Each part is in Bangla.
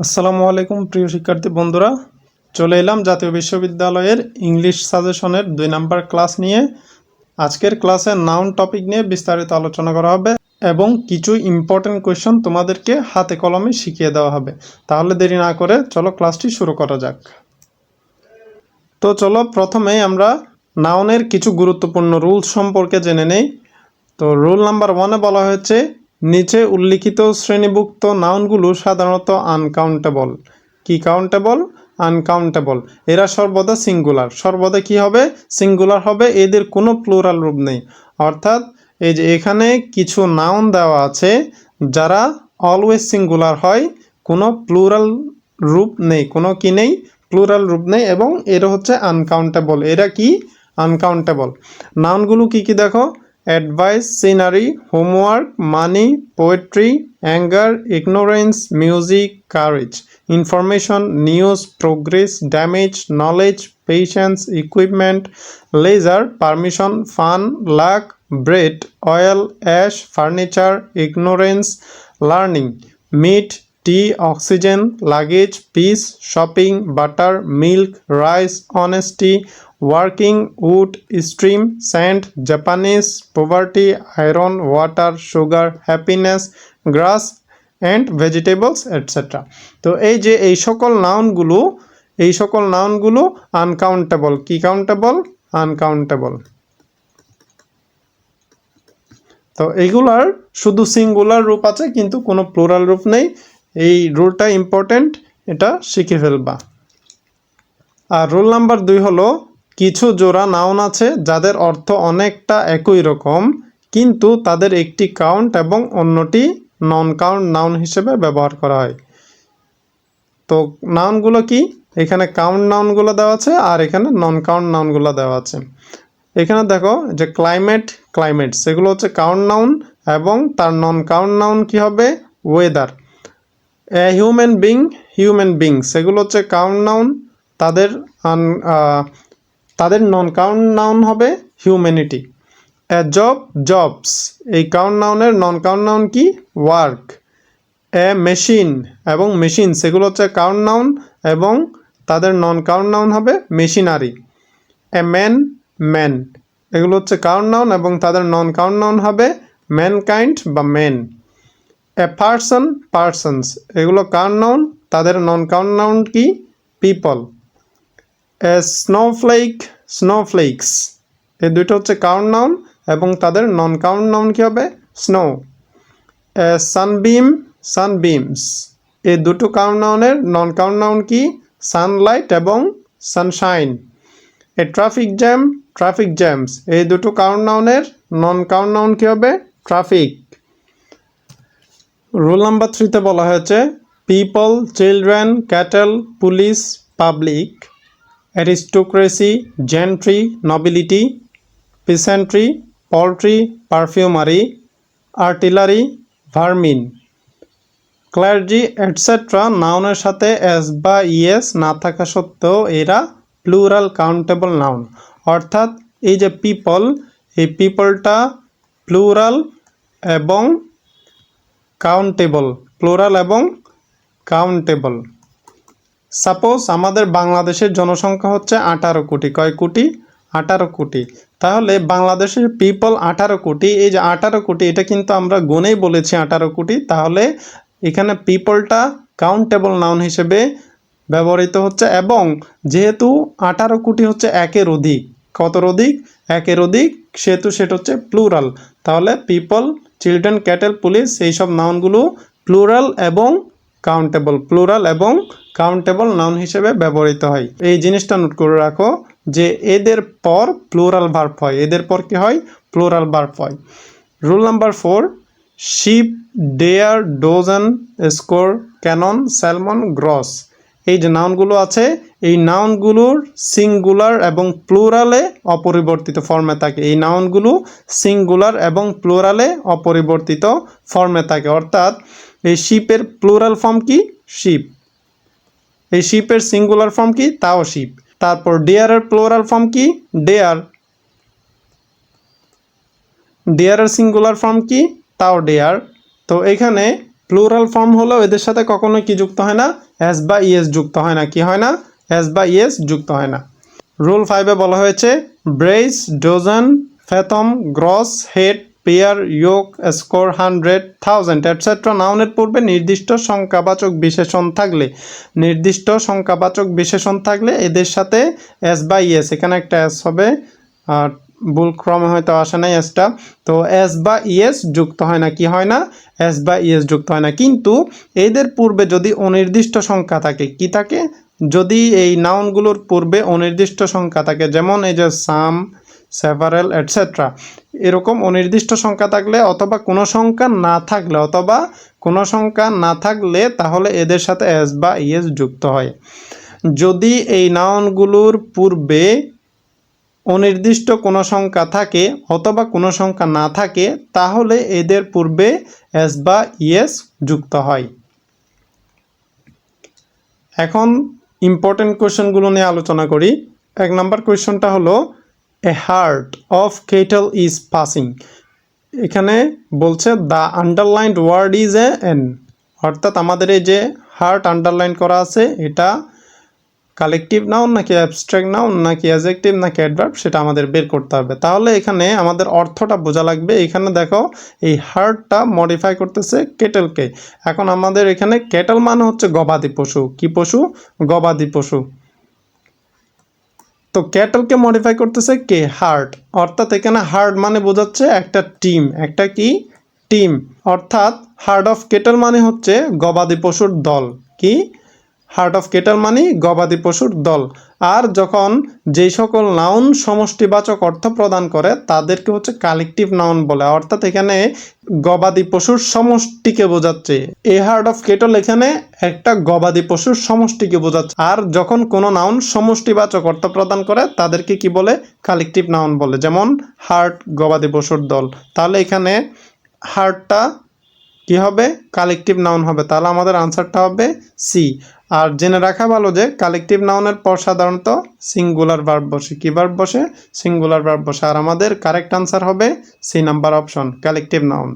আসসালামু আলাইকুম প্রিয় শিক্ষার্থী বন্ধুরা, চলে এলাম জাতীয় বিশ্ববিদ্যালয়ের ইংলিশ সাজেশনের 2 নাম্বার ক্লাস নিয়ে। আজকের ক্লাসে নাউন টপিক নিয়ে বিস্তারিত আলোচনা করা হবে এবং কিছু ইম্পর্টেন্ট কোয়েশ্চন তোমাদেরকে হাতে কলমে শিখিয়ে দেওয়া হবে। তাহলে দেরি না করে চলো ক্লাসটি শুরু করা যাক। তো চলো প্রথমেই আমরা নাউনের কিছু গুরুত্বপূর্ণ রুলস সম্পর্কে জেনে নেই। তো রুল নাম্বার 1-এ বলা হয়েছে নিচে উল্লিখিত শ্রেণীভুক্ত নাউনগুলো সাধারণত আনকাউন্টেবল। কি কাউন্টেবল? আনকাউন্টেবল। এরা সর্বদা সিঙ্গুলার। সর্বদা কি হবে? সিঙ্গুলার হবে। এদের কোনো প্লুরাল রূপ নেই। অর্থাৎ এই যে এখানে কিছু নাউন দেওয়া আছে যারা অলওয়েজ সিঙ্গুলার হয়, কোনো প্লুরাল রূপ নেই, কোনো কি নেই? প্লুরাল রূপ নেই এবং এরা হচ্ছে আনকাউন্টেবল। এরা কি? আনকাউন্টেবল। নাউনগুলো কি কি দেখো: advice, scenery, homework, money, poetry, anger, ignorance, music, courage, information, news, progress, damage, knowledge, patience, equipment, leisure, permission, fun, luck, bread, oil, ash, furniture, ignorance, learning, meat, tea, oxygen, luggage, peace, shopping, butter, milk, rice, honesty, working, wood, stream, sand, Japanese, poverty, iron, water, sugar, happiness, grass and vegetables etcetera. তো এই যে এই সকল নাউনগুলো আনকাউন্টেবল। কি কাউন্টেবল? আনকাউন্টেবল। তো এইগুলার শুধু সিঙ্গুলার রূপ আছে কিন্তু কোনো প্লুরাল রূপ নেই। এই রুলটা ইম্পর্টেন্ট, এটা শিখে ফেলবা। আর রুল নাম্বার 2 হলো কিছু জোড়া নাউন আছে যাদের অর্থ অনেকটা একই রকম কিন্তু তাদের একটি কাউন্ট এবং অন্যটি নন কাউন্ট নাউন হিসেবে ব্যবহার করা হয়। তো নাউনগুলো কি? এখানে কাউন্ট নাউনগুলো দেওয়া আছে আর এখানে নন কাউন্ট নাউনগুলো দেওয়া আছে। এখানে দেখো যে ক্লাইমেট, ক্লাইমেট সেগুলো হচ্ছে কাউন্ট নাউন এবং তার নন কাউন্ট নাউন কি হবে? Weather. Human being, human being সেগুলো হচ্ছে কাউন্ট নাউন, তাদের নন কাউন্ট নাউন হবে হিউম্যানিটি। জব, জবস এই কাউন্ট নাউনের নন কাউন্ট নাউন কি? ওয়ার্ক। মেশিন এবং মেশিন সেগুলো হচ্ছে কাউন্ট নাউন এবং তাদের নন কাউন্ট নাউন হবে মেশিনারি। ম্যান, ম্যান এগুলো হচ্ছে কাউন্ট নাউন এবং তাদের নন কাউন্ট নাউন হবে ম্যানকাইন্ড বা মেন। পার্সন, পার্সনস এগুলো কাউন্ট নাউন, তাদের নন কাউন্ট নাউন কি? পিপল। স্নোফ্লেক, স্নোফ্লেক্স এই দুটো হচ্ছে কাউন্ট নাউন এবং তাদের নন কাউন্ট নাউন কি হবে? স্নো। সানবিম, সানবিমস এই দুটো কাউন্ট নাউনের নন কাউন্ট নাউন কি? সানলাইট এবং Sunshine. Traffic jam, traffic jams এই দুটো কাউন্ট নাউনের নন কাউন্ট নাউন কি হবে? ট্রাফিক। রুল নাম্বার 3-তে বলা হয়েছে people, children, cattle, police, public, aristocracy, gentry, nobility, peasantry, poultry, perfumery, artillery, vermin, clergy etcetera নাউনের সাথে এস বা ইএস না থাকা সত্ত্বেও এরা প্লুরাল কাউন্টেবল নাউন। অর্থাৎ এই যে পিপল, এই পিপলটা প্লুরাল এবং কাউন্টেবল, প্লুরাল এবং কাউন্টেবল। সাপোজ আমাদের বাংলাদেশের জনসংখ্যা হচ্ছে 18 কোটি। কয় কোটি? 18 কোটি। তাহলে বাংলাদেশের পিপল 18 কোটি। এই যে 18 কোটি এটা কিন্তু আমরা গুণেই বলেছি 18 কোটি। তাহলে এখানে পিপলটা কাউন্টেবল নাউন হিসেবে ব্যবহৃত হচ্ছে এবং যেহেতু 18 কোটি হচ্ছে একের অধিক, কতর অধিক? একের অধিক, সেহেতু সেটা হচ্ছে প্লুরাল। তাহলে পিপল, চিলড্রেন, ক্যাটেল, পুলিশ এইসব নাউনগুলো প্লুরাল এবং কাউন্টেবল, প্লুরাল এবং কাউন্টেবল নাউন হিসেবে ব্যবহৃত হয়। এই জিনিসটা নোট করে রাখো যে এদের পর প্লুরাল ভার্ব হয়। এদের পর কি হয়? প্লুরাল ভার্ব হয়। Rule number 4 sheep, deer, dozen, score, cannon, salmon, gross এই যে নাউনগুলো আছে এই নাউনগুলোর সিঙ্গুলার এবং প্লুরালে অপরিবর্তিত ফর্মে থাকে। এই নাউনগুলো সিঙ্গুলার এবং প্লুরালে অপরিবর্তিত ফর্মে থাকে। অর্থাৎ এই শিপের প্লুরাল ফর্ম কি? শিপ। এই শিপের সিঙ্গুলার ফর্ম কি? তাও শিপ। তারপর ডিয়ারের প্লুরাল ফর্ম কি? ডেয়ার। ডিয়ারের সিঙ্গুলার ফর্ম কি? তাও ডেয়ার। তো এখানে প্লুরাল ফর্ম হলো এদের সাথে কখনো কি যুক্ত হয় না, এস বা ইএস যুক্ত হয় না। কি হয় না, এস বা ইএস যুক্ত হয় না। রুল 5-এ বলা হয়েছে brace, dozen, fathom, gross, head, pair, yoke, score, 100, 1000 etcetera নাউনের পূর্বে নির্দিষ্ট সংখ্যাবাচক বিশেষণ থাকলে, নির্দিষ্ট সংখ্যাবাচক বিশেষণ থাকলে এদের সাথে এস বা ইএস, এখানে একটা এস হবে, আর ভুল ক্রমে হয়তো আসে নাই এসটা, তো এস বা ইএস যুক্ত হয় না। কি হয় না, এস বা ইএস যুক্ত হয় না। কিন্তু এদের পূর্বে যদি অনির্দিষ্ট সংখ্যা থাকে, কি থাকে, যদি এই নাউনগুলোর পূর্বে অনির্দিষ্ট সংখ্যা থাকে, যেমন এই যে সাম, সেভারেল এটসেট্রা, এরকম অনির্দিষ্ট সংখ্যা থাকলে অথবা কোনো সংখ্যা না থাকলে, অথবা কোনো সংখ্যা না থাকলে তাহলে এদের সাথে এস বা ইএস যুক্ত হয়। যদি এই নাউনগুলোর পূর্বে অনির্দিষ্ট কোনো সংখ্যা থাকে অথবা কোনো সংখ্যা না থাকে তাহলে এদের পূর্বে এস বা ইএস যুক্ত হয়। এখন ইম্পর্টেন্ট কোয়েশ্চেনগুলো নিয়ে আলোচনা করি। 1 নম্বর কোয়েশ্চনটা হলো a herd of cattle is passing. এখানে বলছে the underlined word is a এন, অর্থাৎ আমাদের এই যে হার্ট আন্ডারলাইন করা আছে এটা কালেকটিভ নাউন নাকি অ্যাবস্ট্রাক্ট নাউন নাকি অ্যাডজেক্টিভ নাকি অ্যাডভার্ব, সেটা আমাদের বের করতে হবে। তাহলে এখানে আমাদের অর্থটা বোঝা লাগবে। এখানে দেখো এই হার্টটা মডিফাই করতেছে কেটেলকে। এখন আমাদের এখানে কেটেল মানে হচ্ছে গবাদি পশু। কি পশু, গবাদি পশু। তো ক্যাটলকে মডিফাই করতেছে কে, হার্ট। অর্থাৎ এখানে হার্ট মানে বোঝাচ্ছে একটা টিম, একটা কি টিম। অর্থাৎ হার্ট অফ কেটল মানে হচ্ছে গবাদি পশুর দল। কি, হার্ট অফ কেটল মানে গবাদি পশুর দল। আর যখন যেই সকল নাউন সমষ্টিবাচক অর্থ প্রদান করে তাদেরকে হচ্ছে কালেকটিভ নাউন বলে। অর্থাৎ এখানে গবাদি পশুর সমষ্টিকে বোঝাচ্ছে। এ হার্ট অফ কেটল এখানে একটা গবাদি পশুর সমষ্টিকে বোঝাচ্ছে। আর যখন কোনো নাউন সমষ্টিবাচক অর্থ প্রদান করে তাদেরকে কি বলে, কালেকটিভ নাউন বলে। যেমন হার্ট গবাদি পশুর দল, তাহলে এখানে হার্টটা কি হবে, কালেকটিভ নাউন হবে। তাহলে আমাদের আনসারটা হবে সি। আর জেনে রাখা ভালো যে কালেকটিভ নাউনের পর সাধারণত সিঙ্গুলার ভার্ব বসে। কি ভার্ব বসে, সিঙ্গুলার ভার্ব বসে। আর আমাদের কারেক্ট আনসার হবে C number option, collective noun.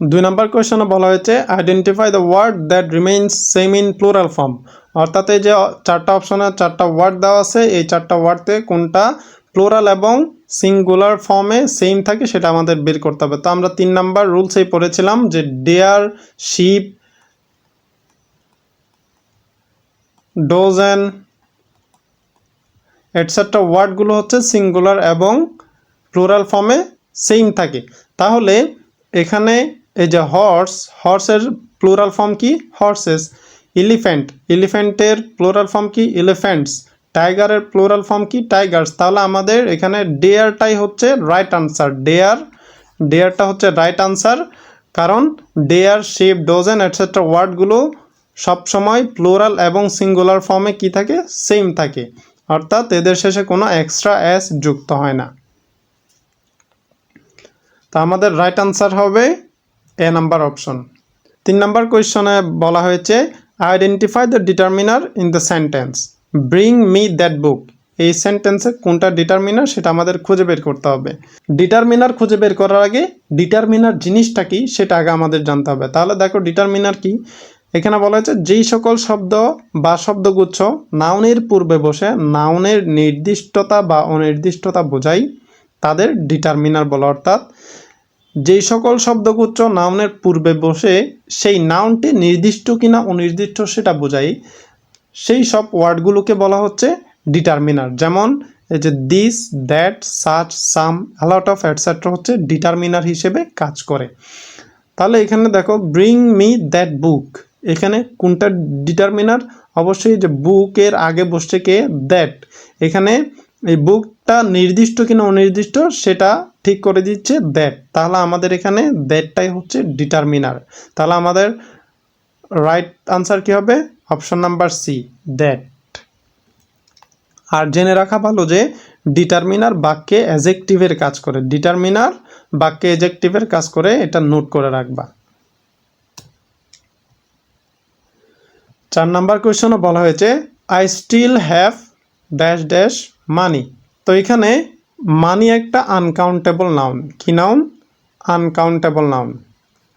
2 নম্বর কোয়েশ্চনে বলা হয়েছে identify the word that remains same in plural form. অর্থাৎ এই যে 4টা অপশনে 4টা ওয়ার্ড দেওয়া আছে, এই 4টা ওয়ার্ডতে কোনটা প্লুরাল এবং সিঙ্গুলার ফর্মে সেম থাকে সেটা আমাদের বের করতে হবে। তো আমরা 3 নাম্বার রুলসেই পড়েছিলাম যে ডেয়ার, শিপ, ডোজেন এটসেট্রা ওয়ার্ডগুলো হচ্ছে সিঙ্গুলার এবং প্লুরাল ফর্মে সেম থাকে। তাহলে এখানে এই যে হর্স, হর্সের প্লুরাল ফর্ম কি, হর্সেস। এলিফ্যান্ট, এলিফ্যান্টের প্লুরাল ফর্ম কি, এলিফ্যান্টস। টাইগারের প্লুরাল ফর্ম কি, টাইগার্স। তাহলে আমাদের এখানে ডেয়ারটাই হচ্ছে রাইট আনসার। ডেয়ারটা হচ্ছে রাইট আনসার, কারণ ডেয়ার, শিপ, ডোজেন এটসেট্রা ওয়ার্ডগুলো সবসময় প্লুরাল এবং সিঙ্গুলার ফর্মে কি থাকে, সেম থাকে। অর্থাৎ এদের শেষে কোনো এক্সট্রা এস যুক্ত হয় না। তা আমাদের রাইট আনসার হবে এ নাম্বার অপশন। 3 নাম্বার কোয়েশ্চনে বলা হয়েছে identify the determiner in the sentence bring me that বুক। এই সেন্টেন্সে কোনটা ডিটারমিনার সেটা আমাদের খুঁজে বের করতে হবে। ডিটারমিনার খুঁজে বের করার আগে ডিটারমিনার জিনিসটা কি সেটা আগে আমাদের জানতে হবে। তাহলে দেখো ডিটারমিনার কি, এখানে বলা হয়েছে যেই সকল শব্দ বা শব্দগুচ্ছ নাউনের পূর্বে বসে নাউনের নির্দিষ্টতা বা অনির্দিষ্টতা বোঝায় তাদের ডিটারমিনার বলে। অর্থাৎ যেই সকল শব্দগুচ্ছ নাউনের পূর্বে বসে সেই নাউনটি নির্দিষ্ট কিনা অনির্দিষ্ট সেটা বোঝায়, সেই সব ওয়ার্ডগুলোকে বলা হচ্ছে ডিটারমিনার। যেমন এই যে this, that, such, some, a lot of etcetera হচ্ছে ডিটারমিনার হিসেবে কাজ করে। তাহলে এখানে দেখো ব্রিং মি দ্যাট বুক, এখানে কোনটা ডিটারমিনার, অবশ্যই যে বুকের আগে বসছে কে, দ্যাট। এখানে এই বুকটা নির্দিষ্ট কিনা অনির্দিষ্ট সেটা ঠিক করে দিচ্ছে দ্যাট। তাহলে আমাদের এখানে দ্যাটটাই হচ্ছে ডিটারমিনার। তাহলে আমাদের রাইট আনসার কি হবে, অপশন নাম্বার সি, দ্যাট। আর জেনে রাখা ভালো যে ডিটারমিনার বাক্যে অ্যাডজেক্টিভের কাজ করে। ডিটারমিনার বাক্যে অ্যাডজেক্টিভের কাজ করে, এটা নোট করে রাখবা। 4 নাম্বার কোয়েশ্চনে বলা হয়েছে I still have dash dash money. তো এখানে মানি একটা আনকাউন্টেবল নাউন। কি নাউন, আনকাউন্টেবল নাউন।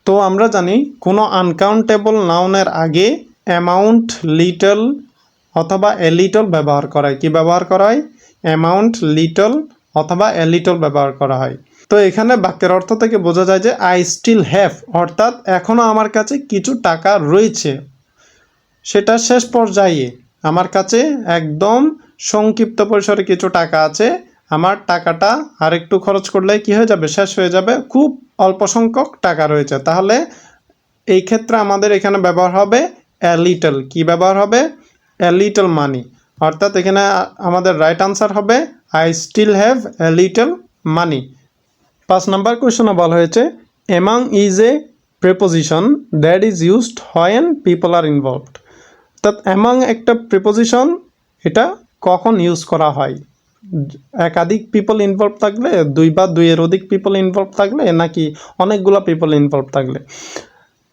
তো আমরা জানি কোনো আনকাউন্টেবল নাউনের আগে অ্যামাউন্ট, লিটল অথবা এ লিটল ব্যবহার করা হয়। কি ব্যবহার করা হয়? অ্যামাউন্ট, লিটল অথবা এ লিটল ব্যবহার করা হয়। তো এখানে বাক্যের অর্থ থেকে বোঝা যায় যে আই স্টিল হ্যাভ, অর্থাৎ এখনও আমার কাছে কিছু টাকা রয়েছে, সেটা শেষ পর্যায়ে আমার কাছে একদম সংক্ষিপ্ত পরিসরে কিছু টাকা আছে, আমার টাকাটা আরেকটু খরচ করলে কি হয়ে যাবে? শেষ হয়ে যাবে, খুব অল্প সংখ্যক টাকা রয়েছে। তাহলে এই ক্ষেত্রে আমাদের এখানে ব্যবহার হবে এ লিটল। কি ব্যবহার হবে? A little money. অর্থাৎ এখানে আমাদের রাইট আনসার হবে I still have a little money. 5 number কোয়েশনে বলা হয়েছে among is a preposition that is used when people are involved. অর্থাৎ অ্যামাং একটা প্রিপোজিশন, এটা কখন ইউজ করা হয়? একাধিক পিপল ইনভলভ থাকলে, 2 বা 2 এর অধিক পিপল ইনভলভ থাকলে, নাকি অনেকগুলো পিপল ইনভলভ থাকলে?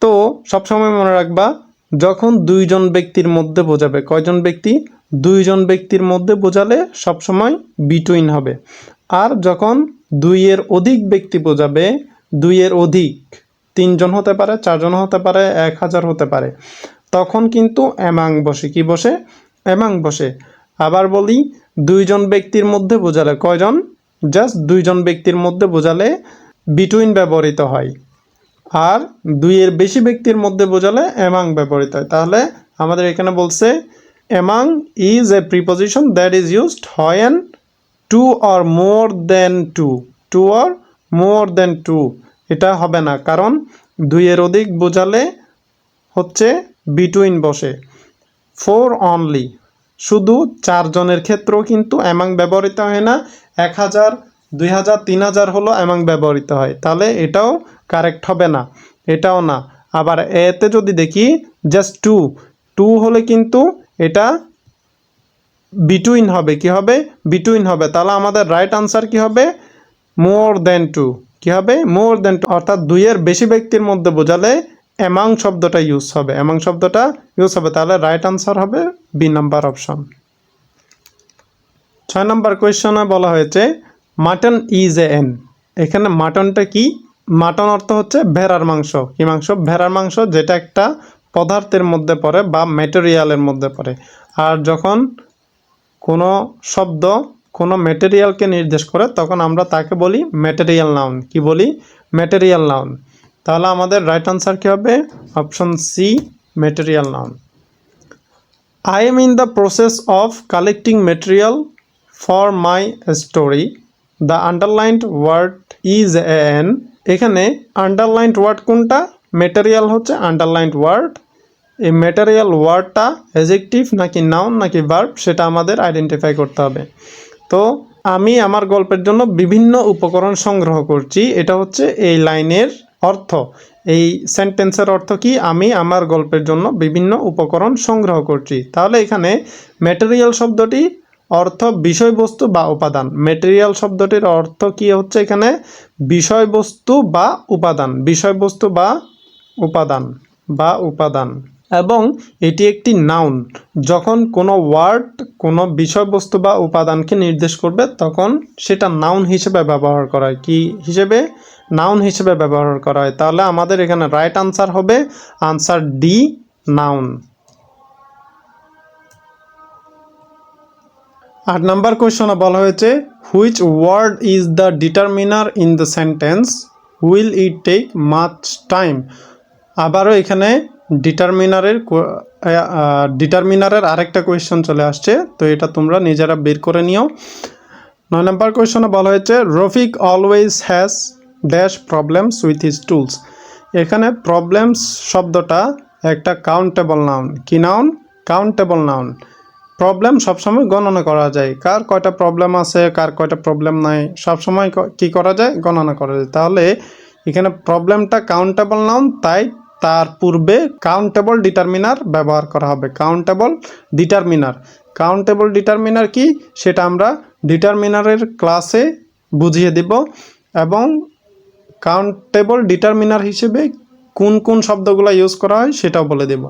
তো সবসময় মনে রাখবা, যখন 2 জন ব্যক্তির মধ্যে বোঝাবে। কয়জন ব্যক্তি? 2 জন ব্যক্তির মধ্যে বোঝালে সবসময় বিটুইন হবে। আর যখন 2 এর অধিক ব্যক্তি বোঝাবে, 2 এর অধিক, 3 জন হতে পারে, 4 জন হতে পারে, 1000 হতে পারে, তখন কিন্তু অ্যামাং বসে। কি বসে? অ্যামাং বসে। আবার বলি, 2 জন ব্যক্তির মধ্যে বোঝালে কয়জন? জাস্ট 2 জন ব্যক্তির মধ্যে বোঝালে বিটুইন ব্যবহৃত হয়। আর 2 এর বেশি ব্যক্তির মধ্যে বোঝালে অ্যামাং ব্যবহৃত হয়। তাহলে আমাদের এখানে বলছে among is a preposition that is used when 2 or more than 2, 2 or more than 2, এটা হবে না, কারণ 2 এর অধিক বোঝালে হচ্ছে বিটুইন বসে। 4 অনলি, শুধু 4 জনের ক্ষেত্রেও কিন্তু অ্যামাং ব্যবহৃত হয় না। 1000, 2000, 3000 হলো অ্যামাং ব্যবহৃত হয়। তাহলে এটাও কারেক্ট হবে না, এটাও না। আবার এতে যদি দেখি জাস্ট 2 হলে কিন্তু এটা বিটুইন হবে। কি হবে? বিটুইন হবে। তাহলে আমাদের রাইট আনসার কি হবে? মোর দেন 2। কি হবে? মোর দেন 2, অর্থাৎ 2 এর বেশি ব্যক্তির মধ্যে বোঝালে অ্যামাং শব্দটা ইউজ হবে, অ্যামাং শব্দটা ইউজ হবে। তাহলে রাইট আনসার হবে বি নাম্বার অপশন। 6 নম্বর কোয়েশ্চনে বলা হয়েছে মাটন ইজ এ এন। এখানে মাটনটা কি? মাটন অর্থ হচ্ছে ভেড়ার মাংস। কি মাংস? ভেড়ার মাংস, যেটা একটা পদার্থের মধ্যে পড়ে বা ম্যাটেরিয়ালের মধ্যে পড়ে। আর যখন কোনো শব্দ কোনো ম্যাটেরিয়ালকে নির্দেশ করে তখন আমরা তাকে বলি ম্যাটেরিয়াল নাউন। কি বলি? Material noun. তাহলে আমাদের রাইট আনসার কী হবে? Option C, material noun. I am in the process of collecting material for my story. The underlined word is N. এখানে আন্ডারলাইন্ড ওয়ার্ড কোনটা? ম্যাটেরিয়াল হচ্ছে আন্ডারলাইন্ড ওয়ার্ড। এই ম্যাটেরিয়াল ওয়ার্ডটা অ্যাডজেক্টিভ নাকি নাউন নাকি ভার্ব, সেটা আমাদের আইডেন্টিফাই করতে হবে। তো আমি আমার গল্পের জন্য বিভিন্ন উপকরণ সংগ্রহ করছি, এটা হচ্ছে এই লাইনের অর্থ। এই সেন্টেন্সের অর্থ কি? আমি আমার গল্পের জন্য বিভিন্ন উপকরণ সংগ্রহ করছি। তাহলে এখানে ম্যাটেরিয়াল শব্দটি অর্থ বিষয়বস্তু বা উপাদান। ম্যাটেরিয়াল শব্দটির অর্থ কি হচ্ছে এখানে? বিষয়বস্তু বা উপাদান। বিষয়বস্তু বা উপাদান এবং এটি একটি নাউন। যখন কোনো ওয়ার্ড কোনো বিষয়বস্তু বা উপাদানকে নির্দেশ করবে তখন সেটা নাউন হিসেবে ব্যবহার করা হয়। কি হিসেবে? নাউন হিসেবে ব্যবহার করা হয়। তাহলে আমাদের এখানে রাইট আনসার হবে আনসার ডি, নাউন। 8 নম্বর কোয়েশ্চনে বলা হয়েছে which word is the determiner in the sentence will it take much time. আবারও এখানে ডিটারমিনারের আরেকটা কোয়েশ্চন চলে আসছে, তো এটা তোমরা নিজেরা বের করে নিও। 9 নম্বর কোয়েশ্চনে বলা হয়েছে Rafiq always has dash problems with his tools. এখানে প্রবলেমস শব্দটা একটা কাউন্টেবল নাউন। কি নাউন? Countable noun. প্রবলেম সবসময় গণনা করা যায়, কার কয়টা প্রবলেম আছে, কার কয়টা প্রবলেম নাই, সবসময় কি করা যায়? গণনা করা যায়। তাহলে এখানে প্রবলেমটা কাউন্টেবল নাউন, তাই তার পূর্বে কাউন্টেবল ডিটারমিনার ব্যবহার করা হবে। কাউন্টেবল ডিটারমিনার কি সেটা আমরা ডিটারমিনারের ক্লাসে বুঝিয়ে দিব এবং কাউন্টেবল ডিটারমিনার হিসেবে কোন কোন শব্দগুলো ইউজ করা হয় সেটাও বলে দেব।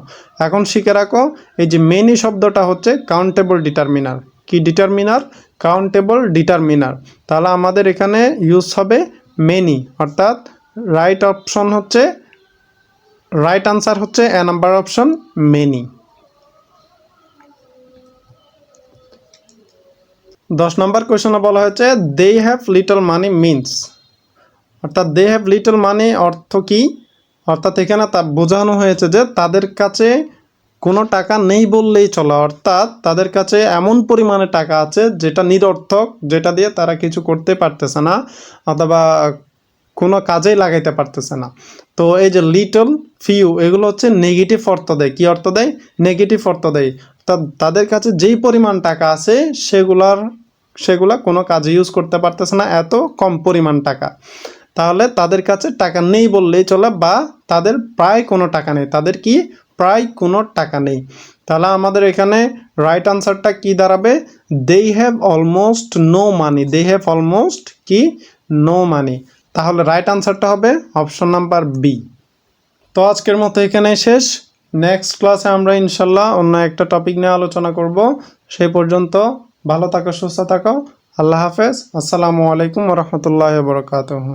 এখন শিখে রাখো, এই যে মেনি শব্দটা হচ্ছে কাউন্টেবল ডিটারমিনার। কি ডিটারমিনার? Countable determiner. তাহলে আমাদের এখানে ইউজ হবে মেনি, অর্থাৎ রাইট অপশন হচ্ছে রাইট আনসার হচ্ছে এ নাম্বার অপশন মেনি। 10 নম্বর কোয়েশনে বলা হয়েছে they have little money means, অর্থাৎ দে হ্যাভ লিটল মানি অর্থ কি, অর্থাৎ এখানে তা বোঝানো হয়েছে যে তাদের কাছে কোনো টাকা নেই বললেই চলে, অর্থাৎ তাদের কাছে এমন পরিমাণে টাকা আছে যেটা নিরর্থক, যেটা দিয়ে তারা কিছু করতে পারতেছে না অথবা কোনো কাজেই লাগাইতে পারতেছে না। তো এই যে লিটল, ফিউ এগুলো হচ্ছে নেগেটিভ অর্থ দেয়। কি অর্থ দেয়? নেগেটিভ অর্থ দেয়। তাদের কাছে যেই পরিমাণ টাকা আছে সেগুলা কোনো কাজে ইউজ করতে পারতেছে না, এত কম পরিমাণ টাকা। তাহলে তাদের কাছে টাকা নেই বললেই চলে, বা তাদের প্রায় কোনো টাকা নেই। তাদের কি? প্রায় কোনো টাকা নেই। তাহলে আমাদের এখানে রাইট আনসারটা কি দাঁড়াবে? They have almost no money. They have almost কি? No money. তাহলে রাইট আনসারটা হবে অপশন নাম্বার বি। তো আজকের মতো এখানেই শেষ। নেক্সট ক্লাসে আমরা ইনশাল্লাহ অন্য একটা টপিক নিয়ে আলোচনা করব। সেই পর্যন্ত ভালো থাকো, সুস্থ থাকো। আল্লাহ হাফেজ। আসসালামু আলাইকুম ওয়া রাহমাতুল্লাহি ওয়া বারাকাতুহু।